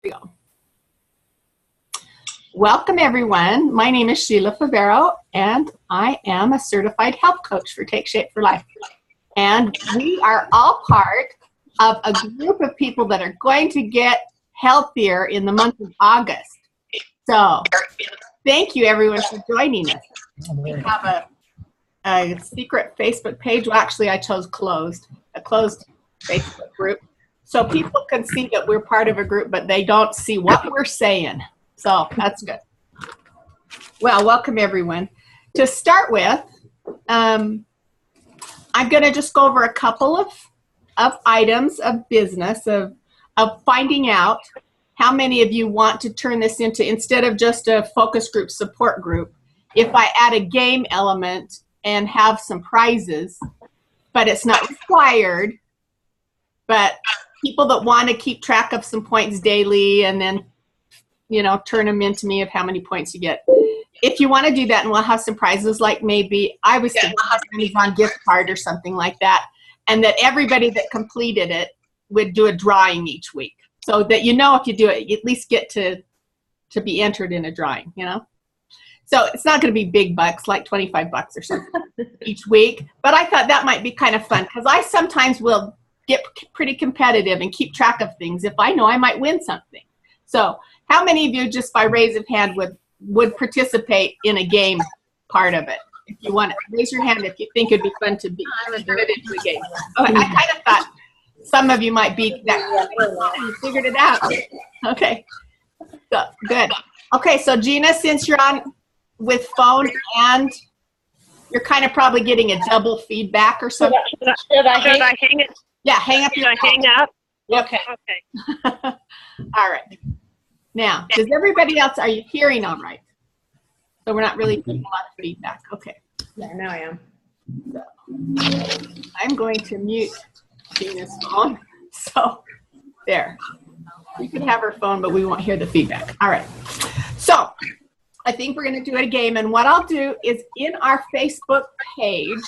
we go. Welcome everyone. My name is Sheila Favero and I am a certified health coach for Take Shape for Life. And we are all part of a group of people that are going to get healthier in the month of August. So thank you everyone for joining us. We have a secret Facebook page. Well, actually I chose a closed Facebook group. So people can see that we're part of a group, but they don't see what we're saying. So that's good. Well, welcome everyone. To start with, I'm going to just go over a couple of items of business, of finding out how many of you want to turn this into, instead of just a focus group support group, if I add a game element and have some prizes, but it's not required, but people that want to keep track of some points daily and then, you know, turn them into me of how many points you get. If you want to do that, and we'll have some prizes, like maybe I was thinking an Amazon gift card or something like that, and that everybody that completed it would do a drawing each week, so that, you know, if you do it, you at least get to be entered in a drawing, you know. So it's not going to be big bucks, like 25 bucks or something each week, but I thought that might be kind of fun, because I sometimes will get pretty competitive and keep track of things if I know I might win something. So how many of you, just by raise of hand, would participate in a game part of it? If you want to raise your hand if you think it'd be fun to be turn it into a game. Okay, I kind of thought some of you might be that. You figured it out. Okay, so good. Okay, so Gina, since you're on with phone and you're kind of probably getting a double feedback or something. Should I hang it? Yeah, hang up. Should I hang up? Okay. Okay. All right. Now, does everybody else, are you hearing all right? So we're not really getting a lot of feedback. Okay. Yeah, now I am. So, I'm going to mute Gina's phone. So there. You can have her phone, but we won't hear the feedback. All right. So I think we're going to do a game. And what I'll do is, in our Facebook page,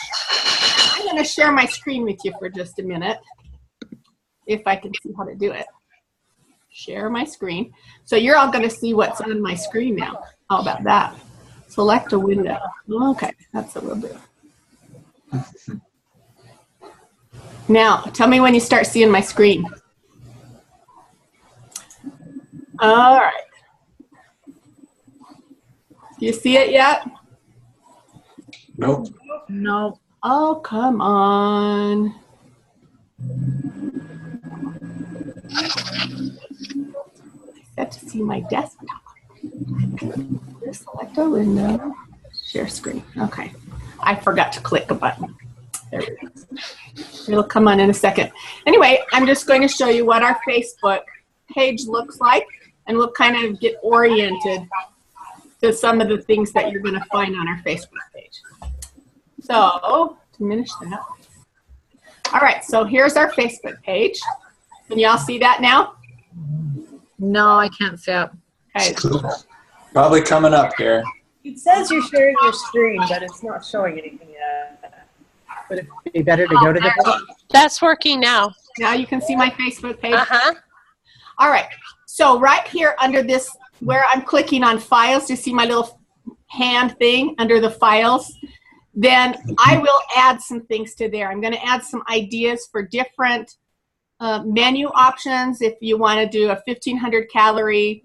I'm going to share my screen with you for just a minute, if I can see how to do it. Share my screen. So you're all going to see what's on my screen now. How about that? Select a window. Okay, that's what we'll do. Now, tell me when you start seeing my screen. All right. Do you see it yet? Nope. No. Oh, come on. I got to see my desktop. Just select a window. Share screen. Okay. I forgot to click a button. There we go. It'll come on in a second. Anyway, I'm just going to show you what our Facebook page looks like, and we'll kind of get oriented to some of the things that you're going to find on our Facebook page. So, diminish that. All right, so here's our Facebook page. Can y'all see that now? No, I can't see it. Okay. Probably coming up here. It says you're sharing your screen, but it's not showing anything yet. Would it be better to go to the That's working now. Now you can see my Facebook page. Uh-huh. All right, so right here under this, where I'm clicking on files, you see my little hand thing under the files? Then I will add some things to there. I'm going to add some ideas for different menu options. If you want to do a 1,500 calorie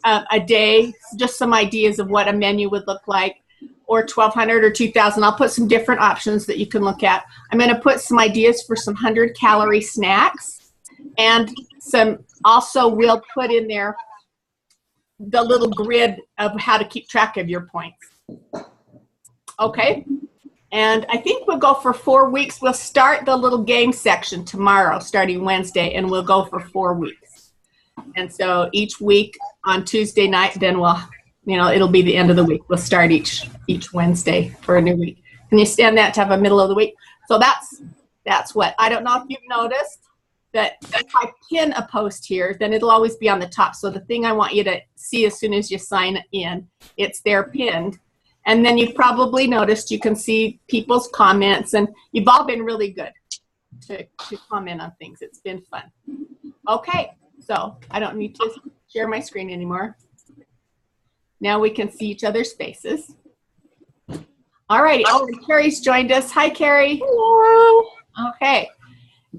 a day, just some ideas of what a menu would look like, or 1,200 or 2,000. I'll put some different options that you can look at. I'm going to put some ideas for some 100 calorie snacks, and some also will put in there the little grid of how to keep track of your points. Okay, and I think we'll go for 4 weeks. We'll start the little game section tomorrow, starting Wednesday, and we'll go for 4 weeks. And so each week on Tuesday night, then we'll, you know, it'll be the end of the week. We'll start each Wednesday for a new week. Can you stand that to have a middle of the week? So that's what, I don't know if you've noticed that if I pin a post here, then it'll always be on the top. So the thing I want you to see as soon as you sign in, it's there pinned. And then you've probably noticed you can see people's comments, and you've all been really good to comment on things. It's been fun. Okay, So I don't need to share my screen anymore. Now we can see each other's faces. All righty. Oh, and Carrie's joined us. Hi, Carrie. Hello. Okay.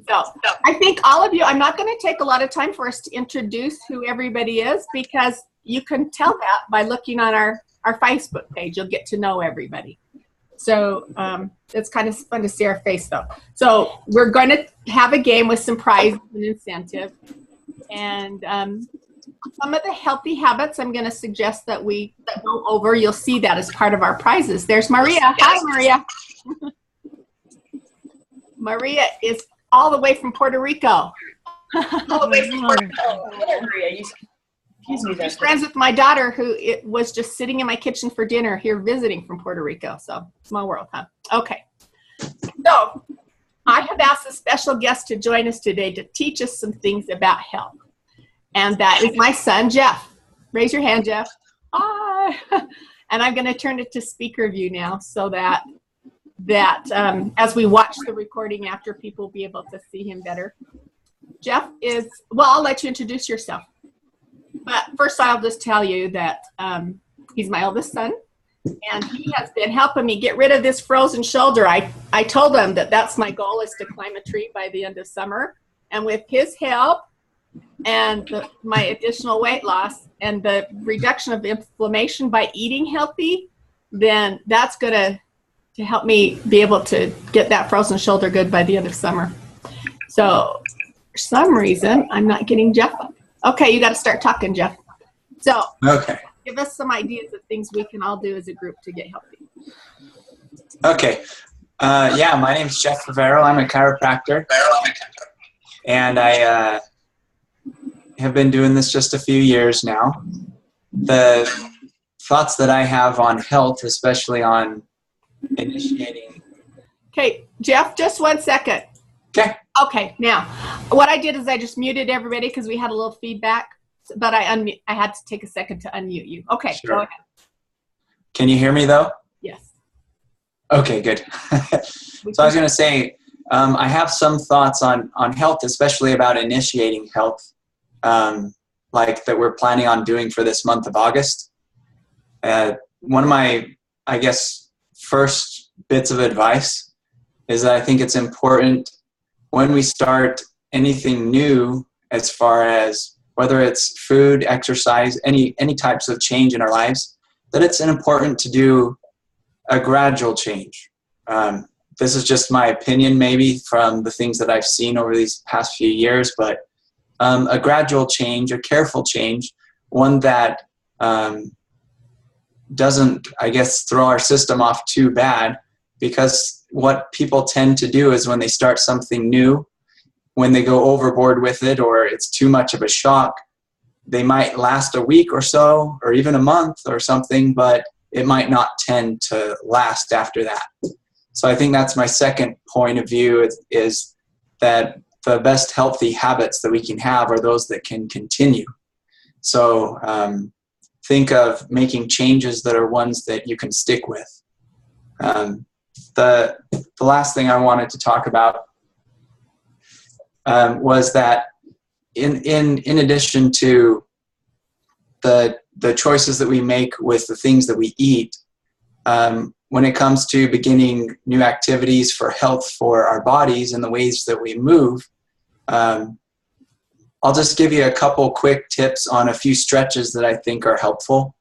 So I think all of you, I'm not going to take a lot of time for us to introduce who everybody is, because you can tell that by looking on our Facebook page. You'll get to know everybody. So it's kind of fun to see our face, though. So we're going to have a game with some prizes and incentive. And some of the healthy habits I'm going to suggest that we go over. You'll see that as part of our prizes. There's Maria. Hi, Maria. Maria is all the way from Puerto Rico. All the way from Puerto Rico. Excuse me. She's friends with my daughter, who was just sitting in my kitchen for dinner here visiting from Puerto Rico. So small world, huh? Okay. So I have asked a special guest to join us today to teach us some things about health. And that is my son, Jeff. Raise your hand, Jeff. Hi. And I'm going to turn it to speaker view now, so that as we watch the recording after, people will be able to see him better. Jeff is, well, I'll let you introduce yourself. But first, I'll just tell you that he's my oldest son, and he has been helping me get rid of this frozen shoulder. I told him that that's my goal, is to climb a tree by the end of summer. And with his help and my additional weight loss and the reduction of inflammation by eating healthy, then that's going to help me be able to get that frozen shoulder good by the end of summer. So for some reason, I'm not getting Jeff up. Okay, you got to start talking, Jeff. So Okay. give us some ideas of things we can all do as a group to get healthy. Okay. Yeah, my name's Jeff Favero. I'm a chiropractor. And I have been doing this just a few years now. The thoughts that I have on health, especially on initiating. Okay, Jeff, just 1 second. Okay. Okay, now, what I did is I just muted everybody because we had a little feedback, but I had to take a second to unmute you. Okay, Sure. Go ahead. Can you hear me, though? Yes. Okay, good. So I was going to say, I have some thoughts on health, especially about initiating health, like that we're planning on doing for this month of August. One of my, I guess, first bits of advice is that I think it's important when we start anything new, as far as whether it's food, exercise, any types of change in our lives, that it's important to do a gradual change. This is just my opinion, maybe from the things that I've seen over these past few years, but a gradual change, a careful change, one that doesn't, I guess, throw our system off too bad, because what people tend to do is when they start something new, when they go overboard with it or it's too much of a shock, they might last a week or so, or even a month or something, but it might not tend to last after that. So I think that's my second point of view, is that the best healthy habits that we can have are those that can continue. So think of making changes that are ones that you can stick with. The last thing I wanted to talk about was that in addition to the choices that we make with the things that we eat, when it comes to beginning new activities for health for our bodies and the ways that we move, I'll just give you a couple quick tips on a few stretches that I think are helpful.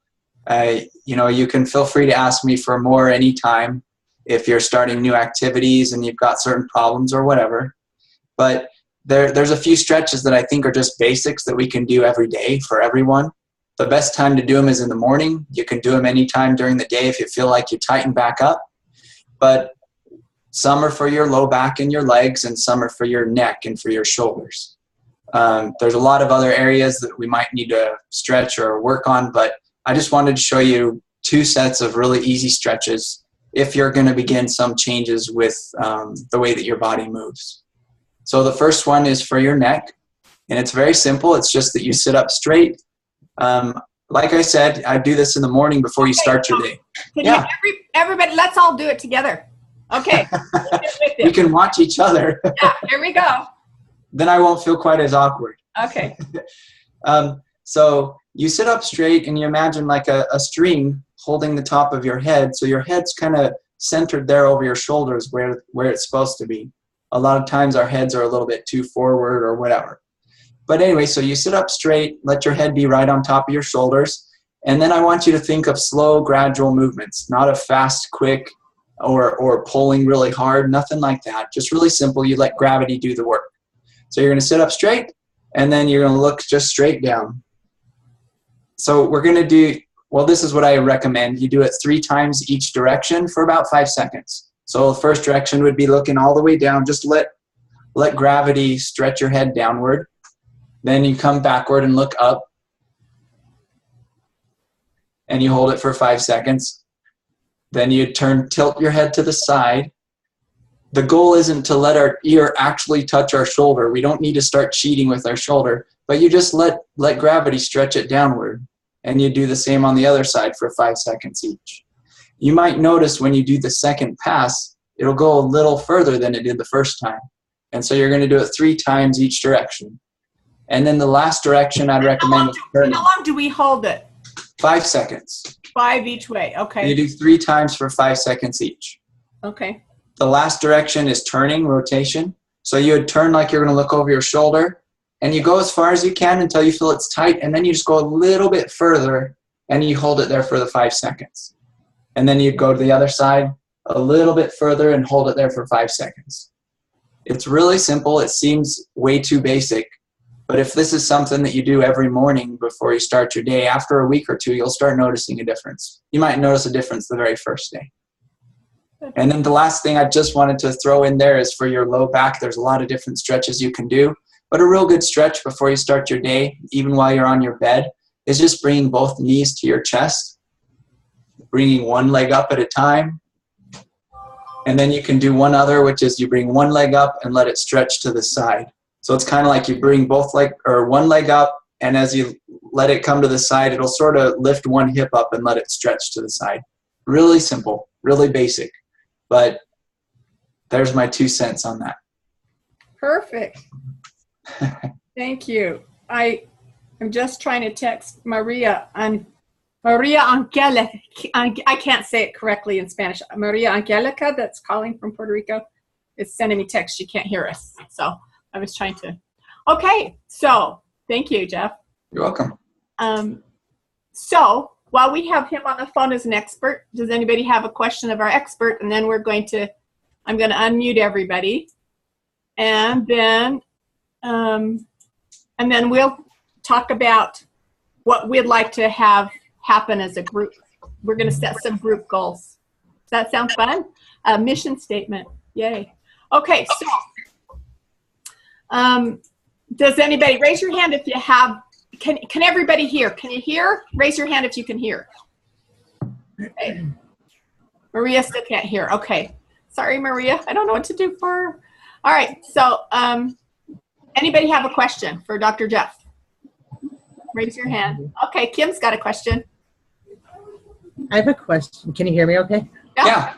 You can feel free to ask me for more anytime if you're starting new activities and you've got certain problems or whatever. But there's a few stretches that I think are just basics that we can do every day for everyone. The best time to do them is in the morning. You can do them anytime during the day if you feel like you tighten back up. But some are for your low back and your legs, and some are for your neck and for your shoulders. There's a lot of other areas that we might need to stretch or work on, but I just wanted to show you 2 sets of really easy stretches if you're going to begin some changes with the way that your body moves. So the first one is for your neck, and it's very simple. It's just that you sit up straight. Like I said, I do this in the morning before you start your day. Yeah. Everybody, let's all do it together. Okay. We can watch each other. Yeah, here we go. then I won't feel quite as awkward. Okay. So you sit up straight and you imagine like a string holding the top of your head. So your head's kind of centered there over your shoulders where it's supposed to be. A lot of times our heads are a little bit too forward or whatever. But anyway, so you sit up straight, let your head be right on top of your shoulders. And then I want you to think of slow, gradual movements, not a fast, quick, or pulling really hard, nothing like that. Just really simple. You let gravity do the work. So you're going to sit up straight, and then you're going to look just straight down. So we're going to do, well, this is what I recommend. You do it 3 times each direction for about 5 seconds. So the first direction would be looking all the way down. Just let gravity stretch your head downward. Then you come backward and look up. And you hold it for 5 seconds. Then you tilt your head to the side. The goal isn't to let our ear actually touch our shoulder. We don't need to start cheating with our shoulder, but you just let gravity stretch it downward. And you do the same on the other side for 5 seconds each. You might notice when you do the second pass, it'll go a little further than it did the first time. And so you're going to do it 3 times each direction. And then the last direction I'd recommend is turning. How long do we hold it? 5 seconds. 5 each way. Okay. You do 3 times for 5 seconds each. Okay. The last direction is turning, rotation. So you would turn like you're going to look over your shoulder, and you go as far as you can until you feel it's tight, and then you just go a little bit further, and you hold it there for the 5 seconds. And then you'd go to the other side a little bit further and hold it there for 5 seconds. It's really simple. It seems way too basic. But if this is something that you do every morning before you start your day, after a week or 2, you'll start noticing a difference. You might notice a difference the very first day. And then the last thing I just wanted to throw in there is for your low back. There's a lot of different stretches you can do. But a real good stretch before you start your day, even while you're on your bed, is just bringing both knees to your chest, bringing one leg up at a time. And then you can do one other, which is you bring one leg up and let it stretch to the side. So it's kind of like you bring one leg up, and as you let it come to the side, it'll sort of lift one hip up and let it stretch to the side. Really simple, really basic. But there's my 2 cents on that. Perfect. Thank you. I'm just trying to text Maria Angelica. I can't say it correctly in Spanish. Maria Angelica, that's calling from Puerto Rico, is sending me text. She can't hear us. So I was trying to. Okay. So thank you, Jeff. You're welcome. So while we have him on the phone as an expert, does anybody have a question of our expert? And then I'm going to unmute everybody. And then we'll talk about what we'd like to have happen as a group. We're going to set some group goals. Does that sound fun? A mission statement. Yay. Okay, so does anybody raise your hand if you have, can everybody hear? Can you hear? Raise your hand if you can hear. Okay. Maria still can't hear. Okay. Sorry, Maria. I don't know what to do for her. All right. So anybody have a question for Dr. Jeff? Raise your hand. Okay. Kim's got a question. I have a question. Can you hear me okay? Yeah.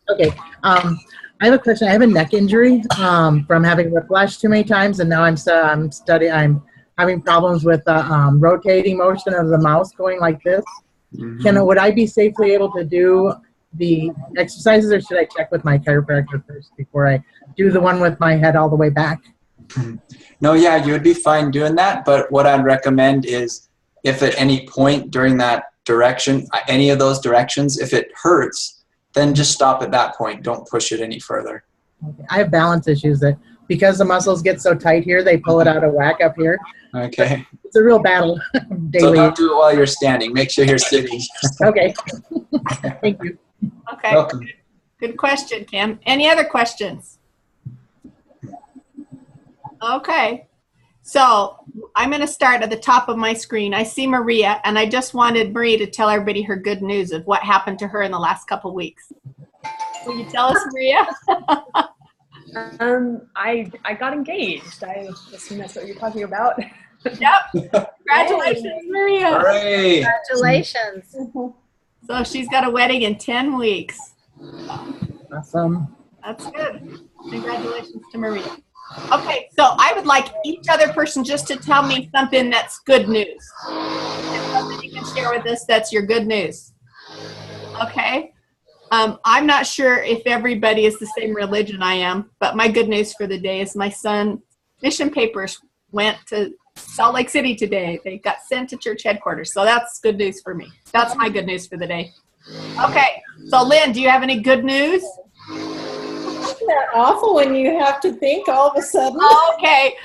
Okay. I have a question. I have a neck injury from having whiplash too many times, and now I'm having problems with rotating motion of the mouse going like this. Mm-hmm. Would I be safely able to do the exercises, or should I check with my chiropractor first before I do the one with my head all the way back? No, yeah, you would be fine doing that. But what I'd recommend is if at any point during that direction, any of those directions, if it hurts, then just stop at that point. Don't push it any further. Okay. I have balance issues that because the muscles get so tight here, they pull it out of whack up here. Okay. It's a real battle daily. So don't do it while you're standing. Make sure you're sitting. Okay. Thank you. Okay. Welcome. Good question, Kim. Any other questions? Okay. So I'm going to start at the top of my screen. I see Maria, and I just wanted Maria to tell everybody her good news of what happened to her in the last couple weeks. Will you tell us, Maria? I got engaged. I assume that's what you're talking about. Yep. Congratulations, Maria. Hooray. Congratulations. So she's got a wedding in 10 weeks. Awesome. That's good. Congratulations to Maria. Okay, so I would like each other person just to tell me something that's good news. Something you can share with us that's your good news. Okay. I'm not sure if everybody is the same religion I am, but my good news for the day is my son mission papers went to Salt Lake City today. They got sent to church headquarters. So that's good news for me. That's my good news for the day. Okay. So Lynn, do you have any good news? Isn't that awful when you have to think all of a sudden? Okay.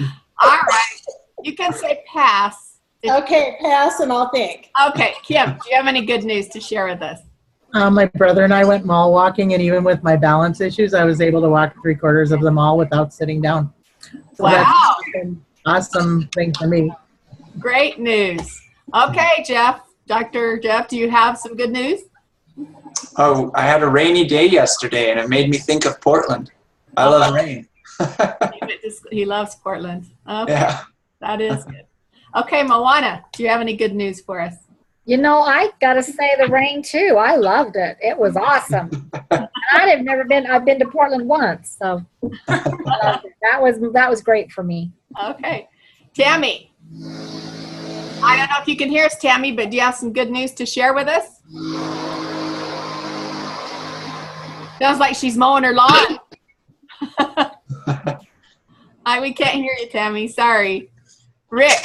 All right. You can say pass. Okay, pass and I'll think. Okay. Kim, do you have any good news to share with us? My brother and I went mall walking, and even with my balance issues, I was able to walk 3/4 of the mall without sitting down. So Wow. That's an awesome thing for me. Great news. Okay, Jeff. Dr. Jeff, do you have some good news? Oh, I had a rainy day yesterday, and it made me think of Portland. I love rain. He loves Portland. Okay, Yeah. that is good. Okay, Moana, do you have any good news for us? You know, I gotta say the rain too. I loved it. It was awesome. I've been to Portland once, so that was great for me. Okay. Tammy. I don't know if you can hear us, Tammy, but do you have some good news to share with us? Sounds like she's mowing her lawn. We can't hear you, Tammy. Sorry. Rick.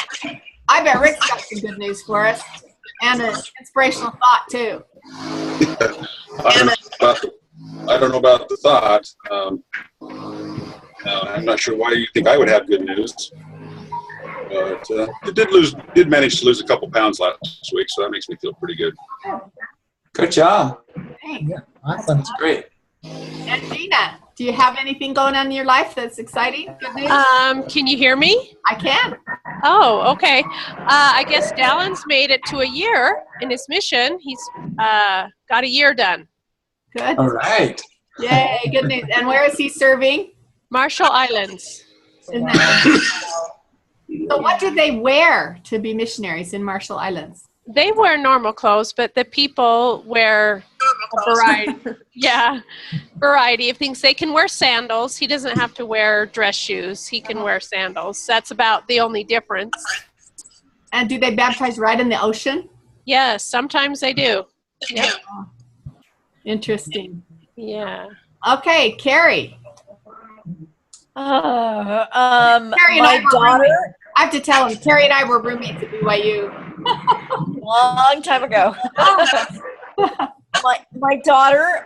I bet Rick's got some good news for us. And an inspirational thought, too. I don't know about the thought. I'm not sure why you think I would have good news. But I did manage to lose a couple pounds last week, so that makes me feel pretty good. Good job. Thanks. Yeah, awesome. That's great. And Gina, do you have anything going on in your life that's exciting? Good news? Can you hear me? I can. Oh, okay. I guess Dallin's made it to a year in his mission. He's got a year done. Good. All right. Yay, good news. And where is he serving? Marshall Islands. Isn't that so what do they wear to be missionaries in Marshall Islands? They wear normal clothes, but the people wear a variety. Yeah, variety of things. They can wear sandals. He doesn't have to wear dress shoes. He can wear sandals. That's about the only difference. And do they baptize right in the ocean? Yes, sometimes they do. Yeah. Interesting. Yeah. Okay, Carrie. My Carrie and I were daughter, roommates. I have to tell him, Carrie and I were roommates at BYU. long time ago. My daughter,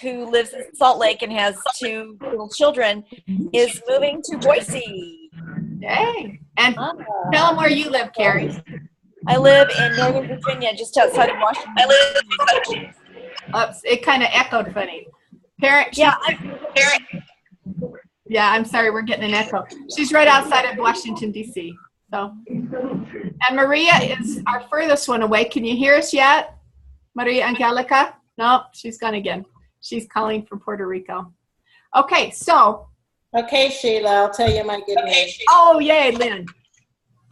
who lives in Salt Lake and has 2 little children, is moving to Boise. Yay. And tell them where you live, Carrie. I live in Northern Virginia, just outside of Washington. Oops, it kind of echoed funny. Yeah, Yeah, I'm sorry, we're getting an echo. She's right outside of Washington, D.C. So, and Maria is our furthest one away. Can you hear us yet? Maria Angelica? No, she's gone again. She's calling from Puerto Rico. Okay, so. Okay, Sheila, I'll tell you my good news. Oh, yay, Lynn.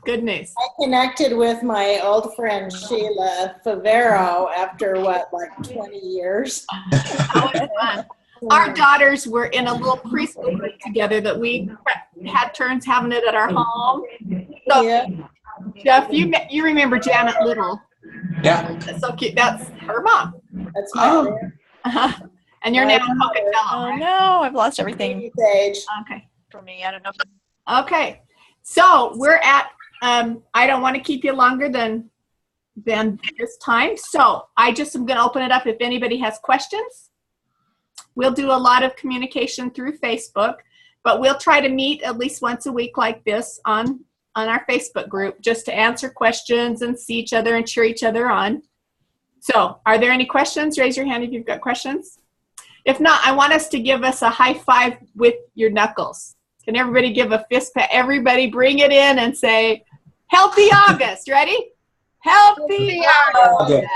Good news. I connected with my old friend Sheila Favero after, 20 years? That was fun. Our daughters were in a little preschool group together that we had turns having it at our home. So, Yeah. Jeff, you remember Janet Little. Yeah. That's so cute. That's her mom. That's my Oh. favorite. Uh-huh. And your name is Pocatello, Oh right? no, I've lost everything Age. Okay. for me. I don't know. Okay. So we're at, I don't want to keep you longer than this time. So I just am going to open it up if anybody has questions. We'll do a lot of communication through Facebook, but we'll try to meet at least once a week like this on our Facebook group just to answer questions and see each other and cheer each other on. So are there any questions? Raise your hand if you've got questions. If not, I want us to give us a high five with your knuckles. Can everybody give a fist pat? Everybody bring it in and say, Healthy August. Ready? Healthy August.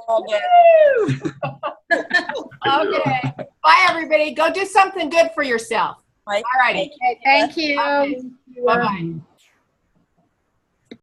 Woo! Okay. Bye, everybody. Go do something good for yourself. Bye. All righty. Okay, thank you. Bye-bye.